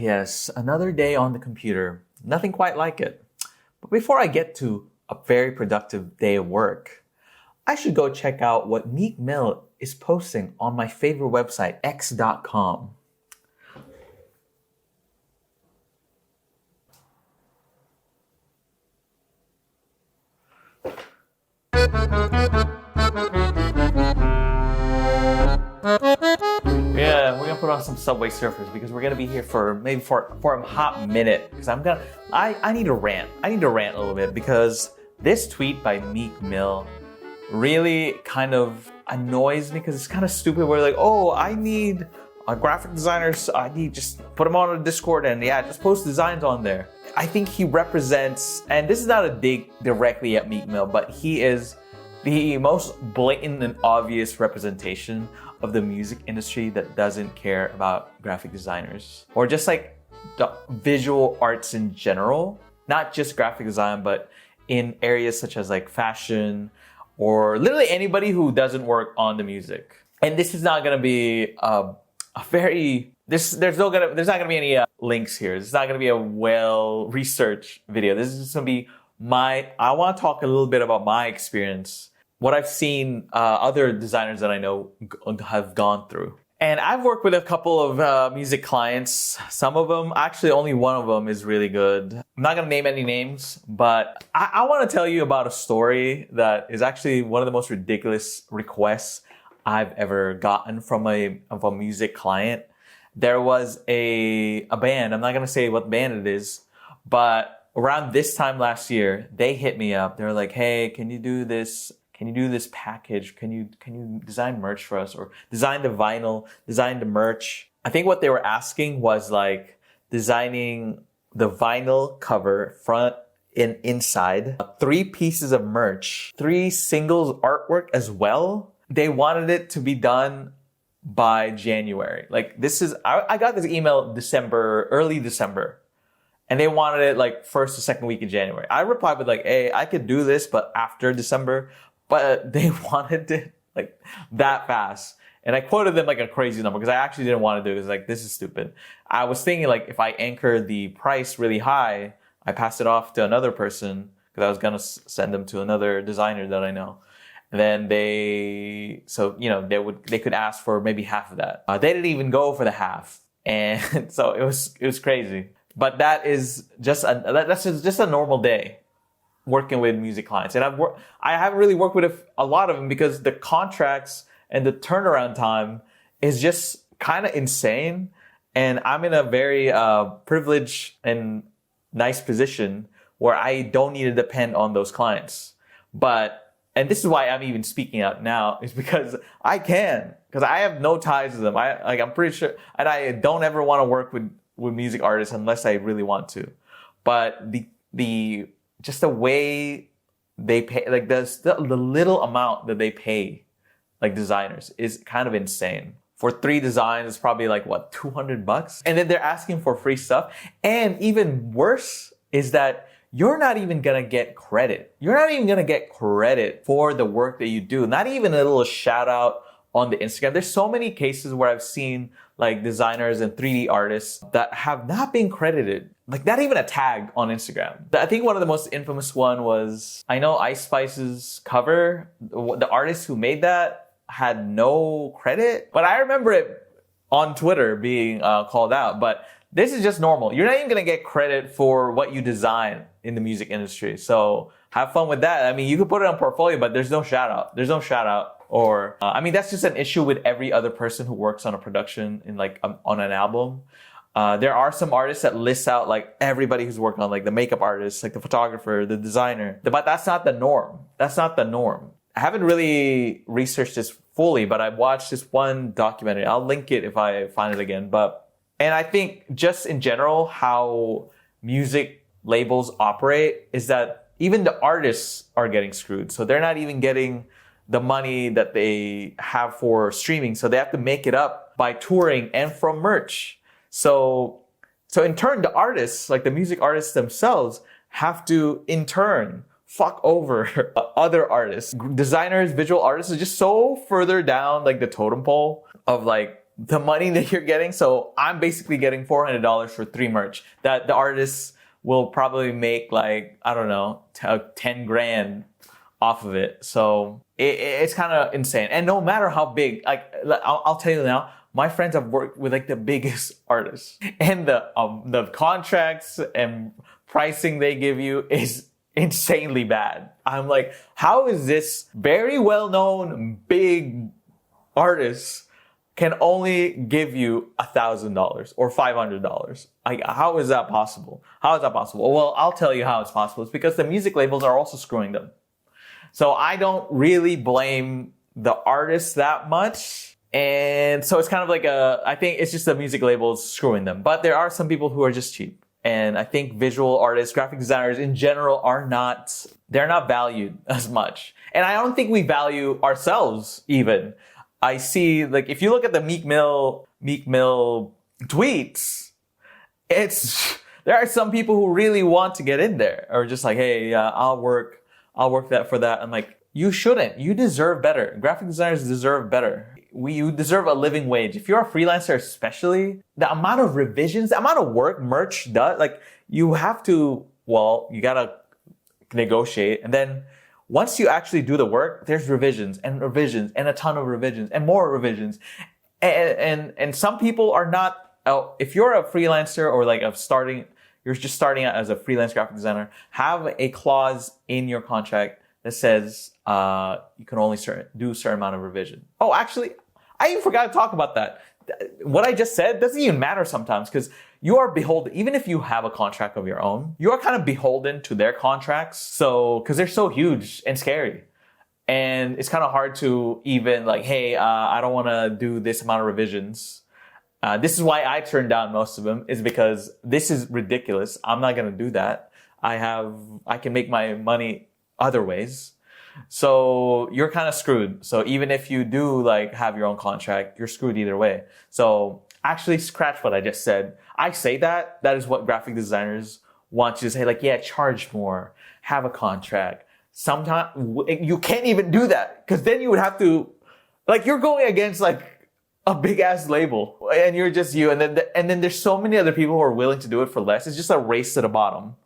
Yes, another day on the computer. Nothing quite like it. But before I get to a very productive day of work, I should go check out what Meek Mill is posting on my favorite website, x.com. Yeah, we're gonna put on some Subway Surfers because we're gonna be here for for a hot minute. Because I need to rant. I need to rant a little bit because this tweet by Meek Mill really kind of annoys me because it's kind of stupid. We're like, oh, I need graphic designers. I need just put them on a Discord and yeah, just post designs on there. I think he represents, and this is not a dig directly at Meek Mill, but he is the most blatant and obvious representation of the music industry that doesn't care about graphic designers or just like the visual arts in general, not just graphic design, but in areas such as like fashion or literally anybody who doesn't work on the music. And this is not going to be there's not going to be any links here. It's not going to be a well-researched video. This is just going to be I want to talk a little bit about my experience, what I've seen other designers that I know have gone through. And I've worked with a couple of music clients. Some of them, actually only one of them is really good. I'm not going to name any names, but I want to tell you about a story that is actually one of the most ridiculous requests I've ever gotten from a music client. There was a band, I'm not going to say what band it is, but around this time last year, they hit me up. They're like, hey, can you do this? Can you do this package? Can you design merch for us or design the vinyl, design the merch? I think what they were asking was like designing the vinyl cover front and inside, 3 pieces of merch, 3 singles artwork as well. They wanted it to be done by January. Like I got this email early December. And they wanted it like first or second week in January. I replied with like, hey, I could do this, but after December. But they wanted it like that fast. And I quoted them like a crazy number because I actually didn't want to do it. It was like, this is stupid. I was thinking like if I anchor the price really high, I pass it off to another person because I was going to send them to another designer that I know. And then they could ask for maybe half of that. They didn't even go for the half. And so it was crazy. But that is just a normal day working with music clients. And I haven't really worked with a lot of them because the contracts and the turnaround time is just kind of insane. And I'm in a very privileged and nice position where I don't need to depend on those clients. And this is why I'm even speaking out now, is because I can, because I have no ties to them. I'm pretty sure, and I don't ever want to work with music artists unless I really want to. But just the way they pay, like the little amount that they pay like designers is kind of insane. For 3 designs, it's probably like what, $200? And then they're asking for free stuff. And even worse is that you're not even gonna get credit. You're not even gonna get credit for the work that you do. Not even a little shout out on the Instagram. There's so many cases where I've seen like designers and 3D artists that have not been credited, like not even a tag on Instagram. I think one of the most infamous one was, I know Ice Spice's cover, the artist who made that had no credit, but I remember it on Twitter being called out. But this is just normal. You're not even gonna get credit for what you design in the music industry. So have fun with that. I mean, you could put it on portfolio, but there's no shout out. There's no shout out. Or, that's just an issue with every other person who works on a production in like on an album. There are some artists that list out like everybody who's working on, like the makeup artist, like the photographer, the designer. But that's not the norm. That's not the norm. I haven't really researched this fully, but I watched this one documentary. I'll link it if I find it again. And I think just in general, how music labels operate is that even the artists are getting screwed. So they're not even getting the money that they have for streaming. So they have to make it up by touring and from merch. So in turn, the artists, like the music artists themselves, have to in turn fuck over other artists. Designers, visual artists are just so further down like the totem pole of like the money that you're getting. So I'm basically getting $400 for 3 merch that the artists will probably make like, I don't know, 10 grand off of it. So it's kind of insane. And no matter how big, like I'll tell you now, my friends have worked with like the biggest artists, and the contracts and pricing they give you is insanely bad. I'm like, how is this very well-known big artist can only give you $1,000 or $500? Like, how is that possible? How is that possible? Well, I'll tell you how it's possible. It's because the music labels are also screwing them. So I don't really blame the artists that much. And so it's kind of like I think it's just the music labels screwing them. But there are some people who are just cheap. And I think visual artists, graphic designers in general they're not valued as much. And I don't think we value ourselves even. I see, like, if you look at the Meek Mill tweets, there are some people who really want to get in there, or just like, hey, yeah, I'll work that for that. I'm like, you shouldn't. You deserve better. Graphic designers deserve better. You deserve a living wage. If you're a freelancer, especially, the amount of revisions, the amount of work merch does, like, you have to, you gotta negotiate. And then once you actually do the work, there's revisions and a ton of revisions and more revisions. And some people are not, if you're a freelancer or like you're just starting out as a freelance graphic designer, have a clause in your contract that says, you can only do a certain amount of revision. Oh, actually, I even forgot to talk about that. What I just said doesn't even matter sometimes, because you are beholden, even if you have a contract of your own, you are kind of beholden to their contracts. So, because they're so huge and scary. And it's kind of hard to even like, hey, I don't want to do this amount of revisions. This is why I turned down most of them, is because this is ridiculous. I'm not going to do that. I can make my money other ways. So you're kind of screwed. So even if you do like have your own contract, you're screwed either way. So actually scratch what I just said. I say that is what graphic designers want you to say, like, yeah, charge more, have a contract. Sometimes you can't even do that, because then you would have to, like, you're going against like a big ass label, and you're just you. And then there's so many other people who are willing to do it for less. It's just a race to the bottom.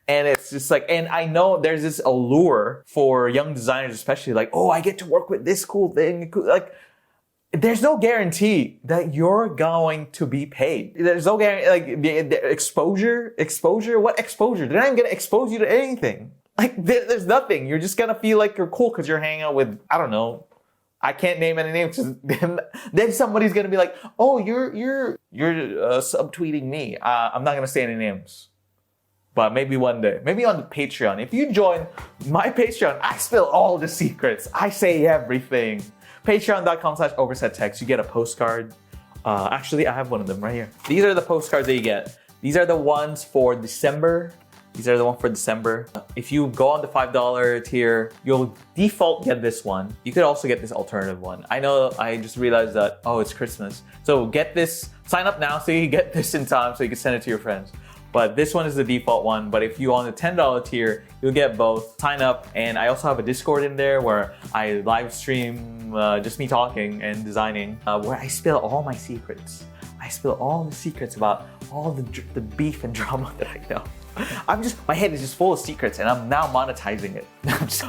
And it's just like, and I know there's this allure for young designers, especially, like, oh, I get to work with this cool thing. Like, there's no guarantee that you're going to be paid. There's no guarantee, like, the exposure, what exposure? They're not even going to expose you to anything. Like, there's nothing. You're just going to feel like you're cool because you're hanging out with, I don't know, I can't name any names. Then somebody's going to be like, oh, you're subtweeting me. I'm not going to say any names. But maybe one day, maybe on the Patreon. If you join my Patreon, I spill all the secrets. I say everything. Patreon.com/oversettext. You get a postcard. Actually, I have one of them right here. These are the postcards that you get. These are the ones for December. If you go on the $5 tier, you'll default get this one. You could also get this alternative one. I know, I just realized that, oh, it's Christmas. So get this, sign up now so you get this in time so you can send it to your friends. But this one is the default one. But if you on the $10 tier, you'll get both. Sign up, and I also have a Discord in there where I live stream just me talking and designing, where I spill all my secrets. I spill all the secrets about all the beef and drama that I know. My head is just full of secrets, and I'm now monetizing it.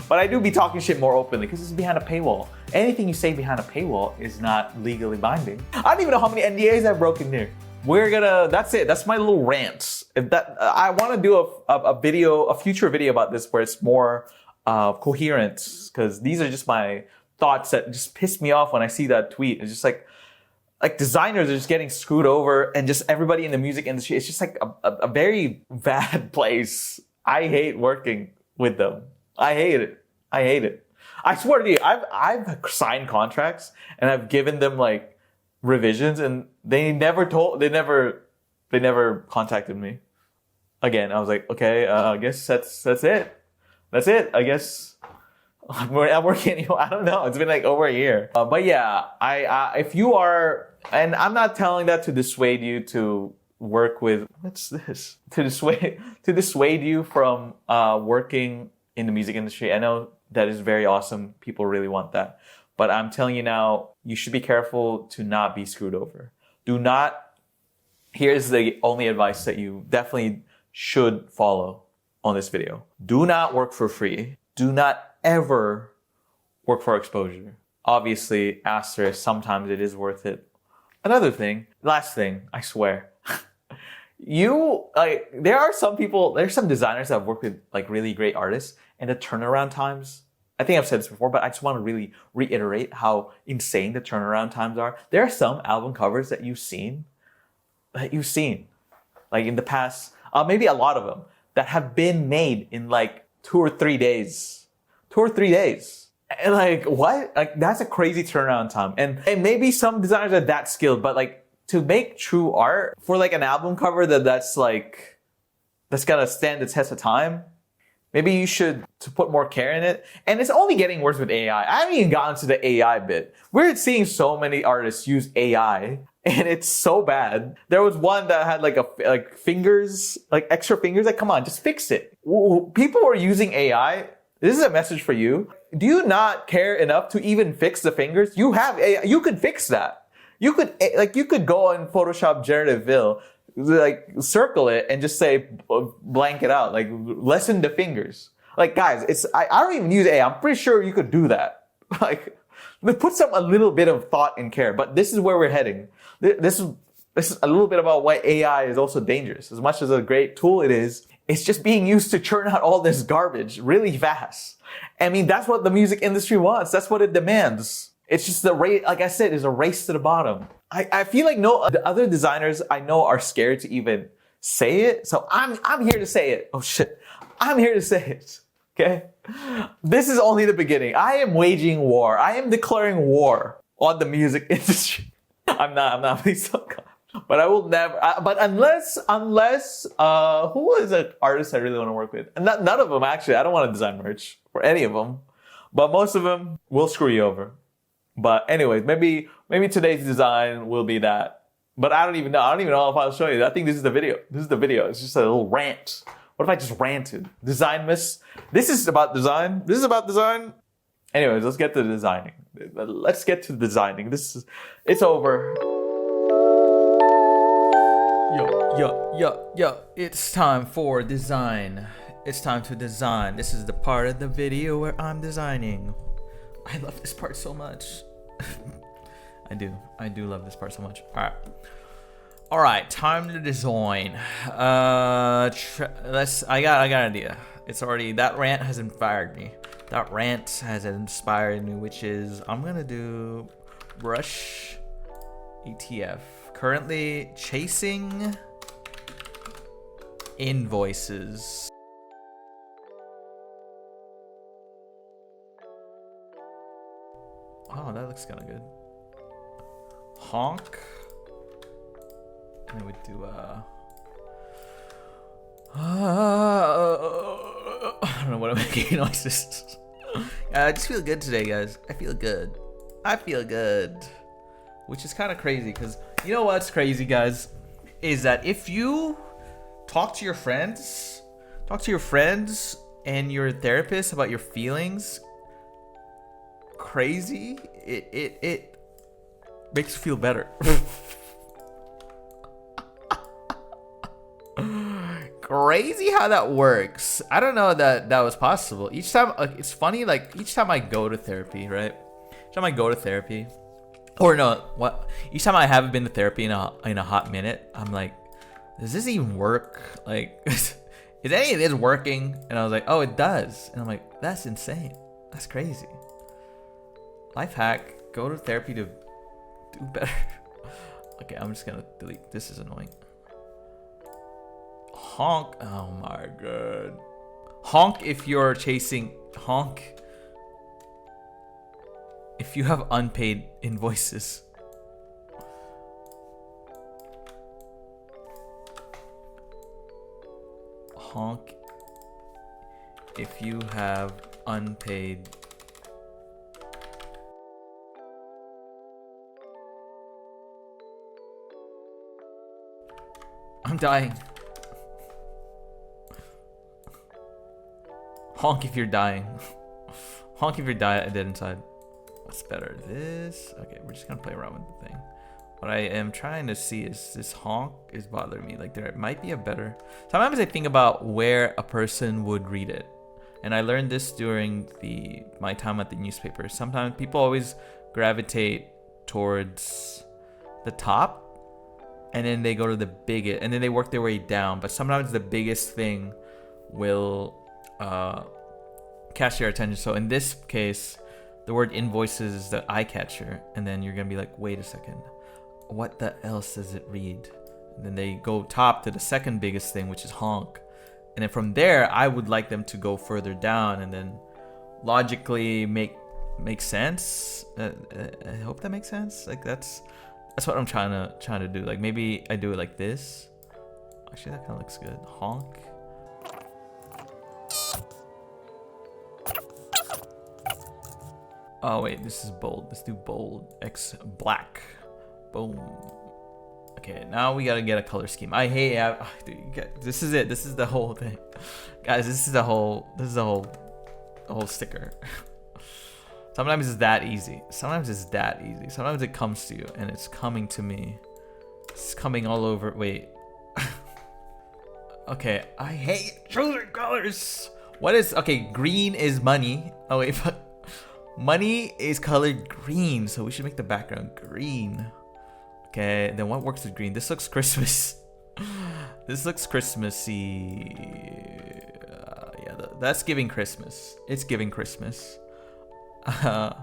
But I do be talking shit more openly because it's behind a paywall. Anything you say behind a paywall is not legally binding. I don't even know how many NDAs I've broken here. That's it. That's my little rants. I want to do a future video about this where it's more coherent, because these are just my thoughts that just piss me off when I see that tweet. It's just like designers are just getting screwed over, and just everybody in the music industry. It's just like a very bad place. I hate working with them. I hate it. I swear to you, I've signed contracts and I've given them like revisions, and they never contacted me again. I was like, okay, I guess that's it. That's it. I guess I'm working anymore. I don't know. It's been like over a year. But yeah, if you are, and I'm not telling that to dissuade you to work with, what's this? To dissuade you from working in the music industry. I know that is very awesome. People really want that. But I'm telling you now, you should be careful to not be screwed over. Do not, here's the only advice that you definitely should follow on this video. Do not work for free. Do not ever work for exposure. Obviously, asterisk, sometimes it is worth it. Another thing, last thing, I swear. There's some designers that have worked with like really great artists, and the turnaround times, I think I've said this before, but I just want to really reiterate how insane the turnaround times are. There are some album covers that you've seen, like in the past, maybe a lot of them, that have been made in like 2 or 3 days. 2 or 3 days. And like, what? Like, that's a crazy turnaround time. And maybe some designers are that skilled, but like, to make true art for like an album cover that's gonna stand the test of time, maybe you should to put more care in it. And it's only getting worse with AI. I haven't even gotten to the AI bit. We're seeing so many artists use AI, and it's so bad. There was one that had like fingers, like extra fingers. Like, come on, just fix it. People are using AI. This is a message for you. Do you not care enough to even fix the fingers? You have AI. You could fix that. You could go on Photoshop Generative Fill, like circle it and just say blank it out, like lessen the fingers. Like, guys, I don't even use AI. I'm pretty sure you could do that. Like, put a little bit of thought and care. But this is where we're heading. This is a little bit about why AI is also dangerous. As much as a great tool it is, it's just being used to churn out all this garbage really fast. I mean, that's what the music industry wants. That's what it demands. It's just the race, like I said, is a race to the bottom. I feel like the other designers I know are scared to even say it. So I'm here to say it. Oh shit. I'm here to say it. Okay? This is only the beginning. I am waging war. I am declaring war on the music industry. I'm not, please don't come. But I will never, but unless, who is an artist I really want to work with? And none of them, actually. I don't want to design merch for any of them. But most of them will screw you over. But anyways, maybe today's design will be that. But I don't even know if I'll show you. I think this is the video. It's just a little rant. What if I just ranted? Designmas. This is about design. Anyways, let's get to the designing. It's over. Yo, it's time for design. It's time to design. This is the part of the video where I'm designing. I love this part so much. I do love this part so much. All right, time to design. I got an idea. It's already, that rant has inspired me. Which is, I'm gonna do brush ETF. Currently chasing invoices. Oh, that looks kind of good. Honk. And I would do I don't know what I'm making noises. I just feel good today, guys. I feel good. Which is kind of crazy, because you know what's crazy, guys, is that if you talk to your friends and your therapist about your feelings, crazy, it makes you feel better. Crazy how that works. I don't know that was possible. Each time, it's funny, like each time I go to therapy, right? Each time I go to therapy, or no, what? Each time I haven't been to therapy in a hot minute, I'm like, does this even work? Like, is any of this working? And I was like, oh, it does. And I'm like, that's insane. That's crazy. Life hack: go to therapy to do better. Okay, I'm just gonna delete. This is annoying. Honk. Oh my god. Honk if you're chasing. Honk if you have unpaid invoices. Honk if you have unpaid. I'm dying. Honk if you're dying. Honk if you're dead inside. What's better? This? Okay, we're just gonna play around with the thing. What I am trying to see is this honk is bothering me. Like there might be a better. Sometimes I think about where a person would read it. And I learned this during my time at the newspaper. Sometimes people always gravitate towards the top, and then they go to the biggest, and then they work their way down. But sometimes the biggest thing will catch your attention. So in this case, the word invoices is the eye catcher, and then you're gonna be like, wait a second, what the else does it read? And then they go top to the second biggest thing, which is honk. And then from there, I would like them to go further down and then logically make sense. I hope that makes sense. Like that's what I'm trying to do. Like maybe I do it like this. Actually, that kind of looks good. Honk. Oh wait, this is bold. Let's do bold. X black. Boom. Okay, now we gotta get a color scheme. I hate dude, this is it. This is the whole thing, guys. This is the whole sticker. Sometimes it's that easy. Sometimes it's that easy. Sometimes it comes to you, and it's coming to me. It's coming all over. Wait. Okay, I hate choosing colors. What is okay? Green is money. Oh wait, but money is colored green, so we should make the background green. Okay, then what works with green? This looks Christmas. This looks Christmassy. Yeah, that's giving Christmas. It's giving Christmas. Let's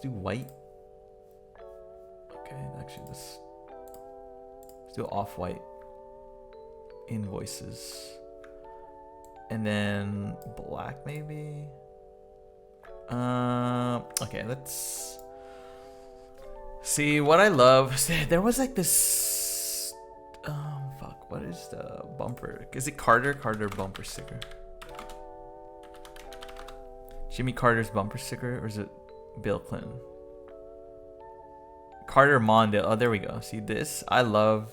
do white. Okay, actually, let's do off-white. Invoices. And then black, maybe. Okay, let's see what I love. There was like this. Fuck. What is the bumper? Is it Carter? Carter bumper sticker. Jimmy Carter's bumper sticker, or is it Bill Clinton? Carter Mondale. Oh, there we go. See this? I love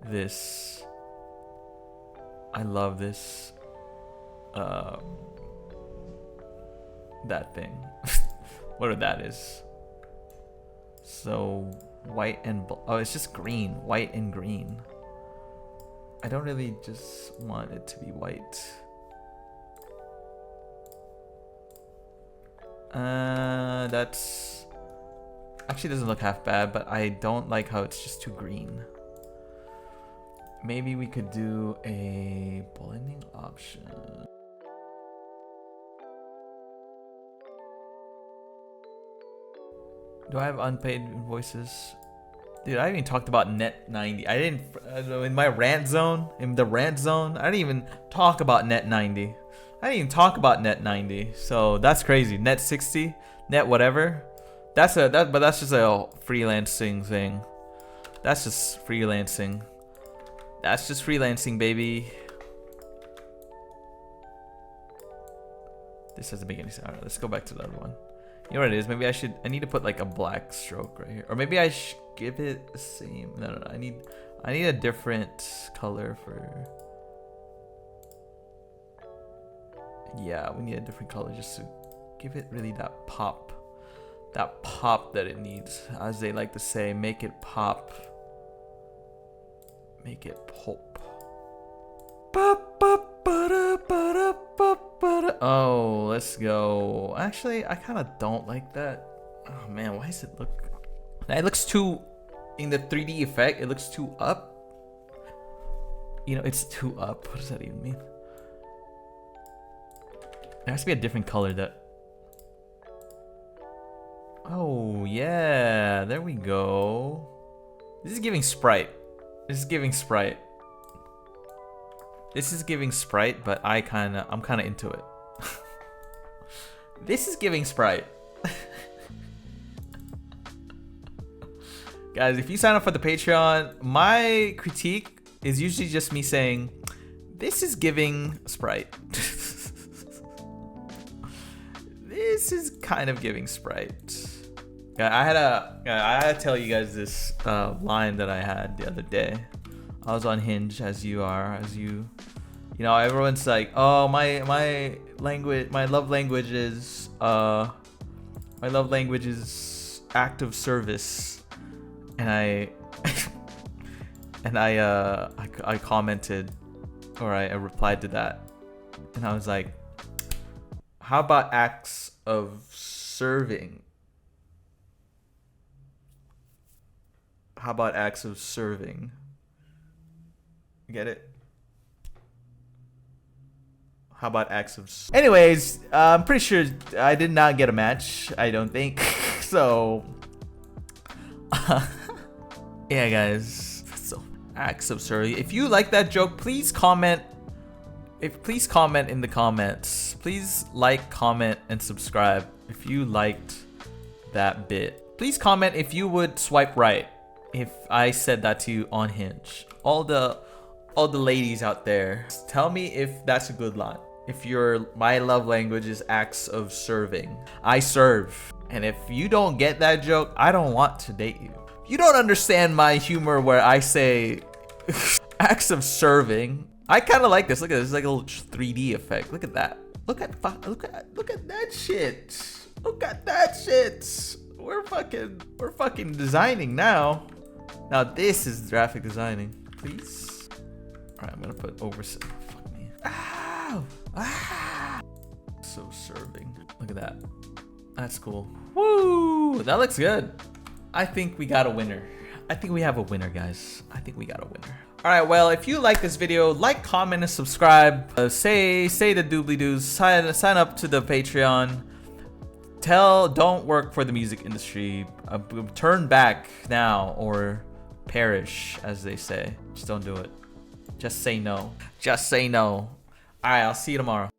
this. I love this. That thing. Whatever that is. So white and oh, it's just green. White and green. I don't really just want it to be white. That's actually doesn't look half bad, but I don't like how it's just too green. Maybe we could do a blending option. Do I have unpaid invoices? Dude, I haven't even talked about net 90. I didn't, in my rant zone, in the rant zone, I didn't even talk about net 90. I didn't even talk about net 90. So that's crazy. Net 60, net whatever. But that's just a freelancing thing. That's just freelancing. That's just freelancing, baby. This doesn't make any sense. Alright, let's go back to the other one. You know what it is? Maybe I need to put like a black stroke right here. Or maybe I should give it the same. No. I need a different color for. Yeah, we need a different color just to give it really that pop. That pop that it needs. As they like to say, make it pop. Make it pop. Oh, let's go. Actually, I kind of don't like that. Oh man, why does it look? It looks too, in the 3D effect, it looks too up. You know, it's too up. What does that even mean? There has to be a different color that. Oh yeah, there we go. This is giving Sprite. This is giving Sprite. This is giving Sprite, but I'm kind of into it. This is giving Sprite. Guys, if you sign up for the Patreon, my critique is usually just me saying, this is giving Sprite. This is kind of giving Sprite. I had to tell you guys this line that I had the other day. I was on Hinge, as you are, you know, everyone's like, oh, my love language is My love language is act of service. And I I commented, or I replied to that, and I was like, how about acts of serving? How about acts of serving? Get it? How about acts of... Anyways, I'm pretty sure I did not get a match. I don't think. So... yeah, guys. So, acts of serving. If you like that joke, please comment. Please comment in the comments. Please like, comment, and subscribe if you liked that bit. Please comment if you would swipe right if I said that to you on Hinge. All the ladies out there, tell me if that's a good line. If my love language is acts of serving. I serve. And if you don't get that joke, I don't want to date you. You don't understand my humor where I say acts of serving. I kind of like this. Look at this, like a little 3D effect. Look at that. Look at that shit. Look at that shit. We're fucking designing now. Now this is graphic designing. Please. All right, I'm gonna put over. Fuck me. Ow. Ah. So serving. Look at that. That's cool. Woo! That looks good. I think we got a winner. I think we have a winner, guys. I think we got a winner. All right, well, if you like this video, like, comment, and subscribe. Say the doobly-doos. Sign up to the Patreon. Don't work for the music industry. Turn back now or perish, as they say. Just don't do it. Just say no. Just say no. All right, I'll see you tomorrow.